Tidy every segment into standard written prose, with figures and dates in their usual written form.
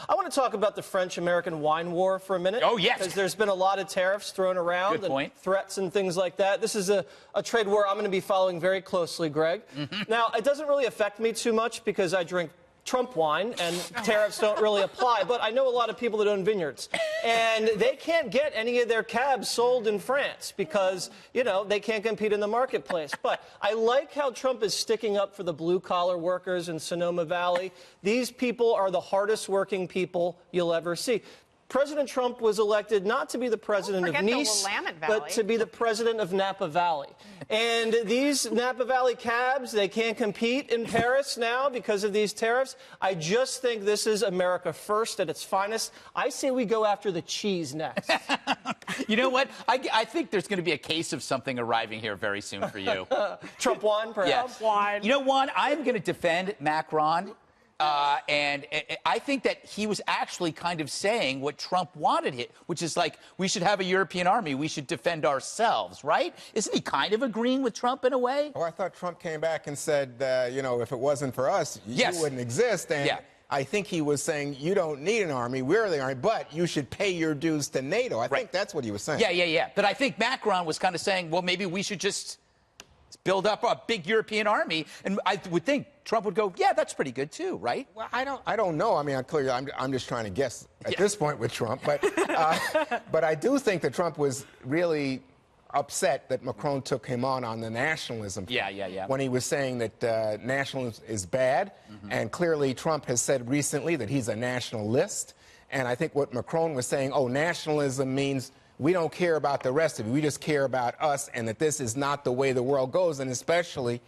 I want to talk about the French-American wine war for a minute. Oh, yes. Because there's been a lot of tariffs thrown around and threats and things like that. This is a trade war I'm going to be following very closely, Greg. Now, it doesn't really affect me too much because I drink Trump wine, and tariffs don't really apply. But I know a lot of people that own vineyards, and they can't get any of their cabs sold in France because, you know, they can't compete in the marketplace. But I like how Trump is sticking up for the blue-collar workers in Sonoma Valley. These people are the hardest working people you'll ever see. President Trump was elected not to be the president of Nice, but to be the president of Napa Valley. And these Napa Valley cabs, they can't compete in Paris now because of these tariffs. I just think this is America first at its finest. I say we go after the cheese next. You know what? I think there's going to be a case of something arriving here very soon for you. Trump wine, perhaps? Yes. Trump wine. You know, Juan, I'm going to defend Macron. And I think that he was actually kind of saying what Trump wanted, which is like, we should have a European army. We should defend ourselves, right? Isn't he kind of agreeing with Trump in a way? Oh, I thought Trump came back and said, you know, if it wasn't for us, you wouldn't exist. And I think he was saying, you don't need an army, we're the army, but you should pay your dues to NATO. I think that's what he was saying. Yeah. But I think Macron was kind of saying, well, maybe we should just build up a big European army, and I would think Trump would go, yeah, that's pretty good too, right? Well, I don't know. I mean, clearly, I'm just trying to guess at this point with Trump, but but I do think that Trump was really upset that Macron took him on the nationalism. When he was saying that nationalism is bad, and clearly Trump has said recently that he's a nationalist, and I think what Macron was saying, oh, nationalism means we don't care about the rest of it. We just care about us, and that this is not the way the world goes. And especially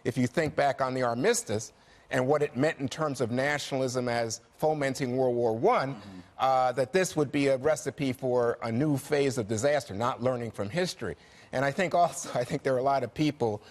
if you think back on the armistice and what it meant in terms of nationalism as fomenting World War I, that this would be a recipe for a new phase of disaster, not learning from history. And I think also, there are a lot of people,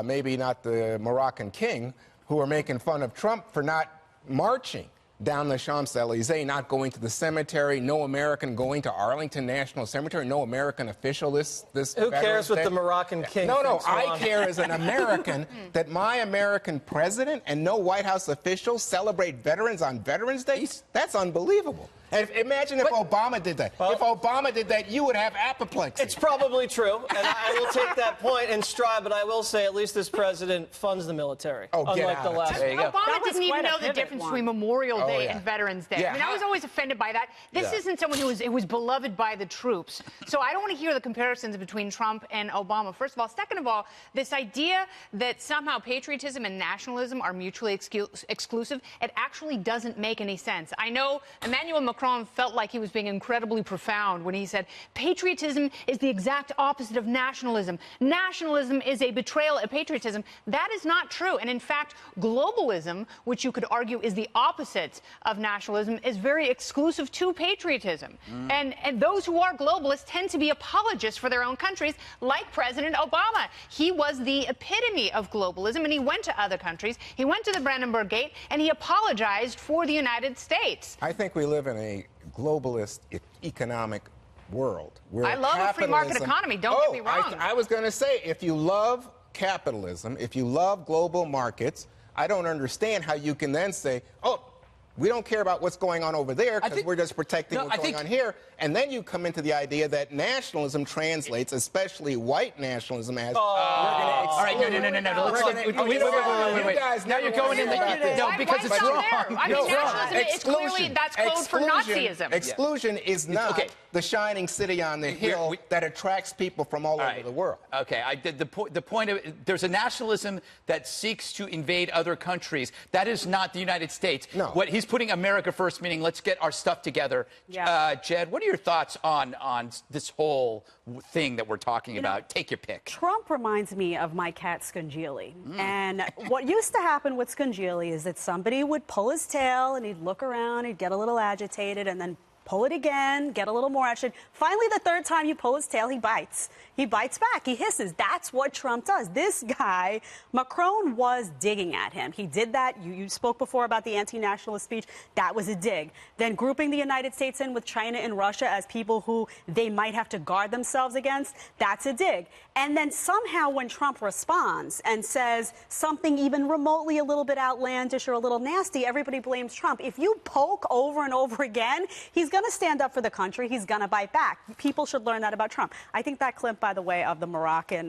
maybe not the Moroccan king, who are making fun of Trump for not marching down the Champs-Elysees, not going to the cemetery, no American going to Arlington National Cemetery, no American official this Who cares what the Moroccan king No, I care as an American that my American president and no White House officials celebrate veterans on Veterans Day. That's unbelievable. And imagine if Obama did that. Well, if Obama did that, you would have apoplexy. It's probably true, and I will take that point in stride, but I will say at least this president funds the military, unlike the last. There you go. Obama didn't even know the difference between Memorial Day and Veterans Day. I mean, I was always offended by that. This isn't someone who was beloved by the troops. So I don't want to hear the comparisons between Trump and Obama, first of all. Second of all, this idea that somehow patriotism and nationalism are mutually exclusive, it actually doesn't make any sense. I know Emmanuel Macron felt like he was being incredibly profound when he said patriotism is the exact opposite of nationalism. Nationalism is a betrayal of patriotism. That is not true. And in fact, globalism, which you could argue is the opposite of nationalism, is very exclusive to patriotism. And those who are globalists tend to be apologists for their own countries, like President Obama. He was the epitome of globalism, and he went to other countries. He went to the Brandenburg Gate, and he apologized for the United States. I think we live in a globalist economic world. I love a free market economy, don't get me wrong. I was going to say, if you love capitalism, if you love global markets, I don't understand how you can then say, oh, we don't care about what's going on over there because we're just protecting what's going on here. And then you come into the idea that nationalism translates, especially white nationalism, as all right, no. Wait. Now you're going in because it's wrong. I mean, nationalism is clearly, that's code for Nazism. Exclusion is not the shining city on the hill that attracts people from all over the world. Okay, the point of it, there's a nationalism that seeks to invade other countries. That is not the United States. No. What he's putting America first, meaning let's get our stuff together. Jed, what are your thoughts on this whole thing that we're talking about? Take your pick. Trump reminds me of my cat Scungili. And what used to happen with Scungili is that somebody would pull his tail and he'd look around, he'd get a little agitated, and then pull it again, get a little more action. Finally, the third time you pull his tail, he bites. He bites back. He hisses. That's what Trump does. This guy, Macron, was digging at him. He did that. You spoke before about the anti-nationalist speech. That was a dig. Then grouping the United States in with China and Russia as people who they might have to guard themselves against, that's a dig. And then somehow when Trump responds and says something even remotely a little bit outlandish or a little nasty, everybody blames Trump. If you poke over and over again, he's going to stand up for the country. He's going to bite back. People should learn that about Trump. I think that clip, by the way, of the Moroccan,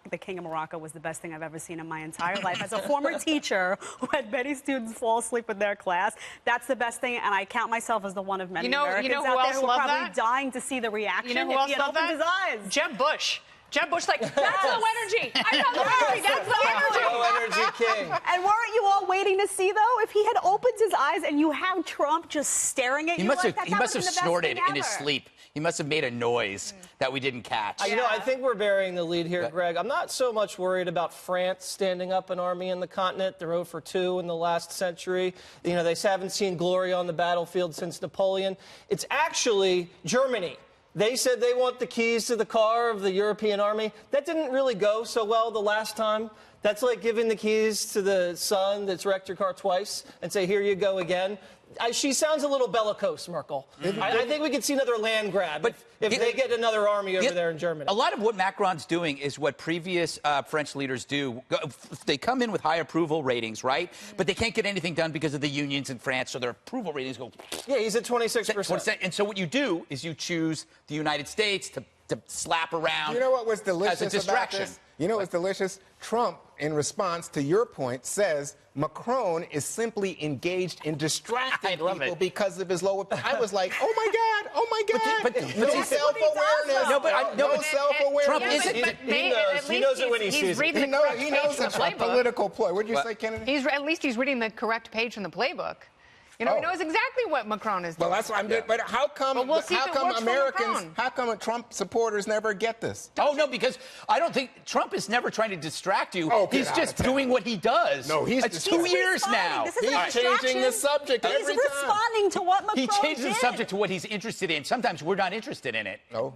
the King of Morocco was the best thing I've ever seen in my entire life. As a former teacher who had many students fall asleep in their class, that's the best thing, and I count myself as the one of many Americans out there who are probably dying to see the reaction. You know who else loved that? His eyes. Jeb Bush. Jeb Bush, like, that's low energy. I know the energy. That's low energy. Low energy king. And weren't you all waiting to see, though, if he had opened his eyes and you have Trump just staring at you like that? He must have snorted in his sleep. He must have made a noise that we didn't catch. You know, I think we're burying the lead here, Greg. I'm not so much worried about France standing up an army in the continent. They're 0 for 2 in the last century. You know, they haven't seen glory on the battlefield since Napoleon. It's actually Germany. They said they want the keys to the car of the European army. That didn't really go so well the last time. That's like giving the keys to the son that's wrecked your car twice and say, here you go again. She sounds a little bellicose, Merkel. I think we could see another land grab if they get another army over there in Germany. A lot of what Macron's doing is what previous French leaders do. They come in with high approval ratings, right? But they can't get anything done because of the unions in France, so their approval ratings go... Yeah, he's at 26%. And so what you do is you choose the United States to slap around. You know what was delicious as a distraction? about this? You know what's delicious? Trump, in response to your point, says Macron is simply engaged in distracting people because of his lower... I was like, oh, my God, oh, my God. But no self-awareness. No self-awareness. Trump isn't... He knows it when he sees it. He knows it's a political ploy. What did you say, Kennedy? At least he's reading the correct page from the playbook. You know, he knows exactly what Macron is doing. Well, that's what I'm doing. But how come, how come Trump supporters never get this? No, because I don't think Trump is never trying to distract you. He's just doing what he does. No, it's 2 years now. He's changing the subject every time. He's responding to what Macron did. He changes the subject to what he's interested in. Sometimes we're not interested in it. No.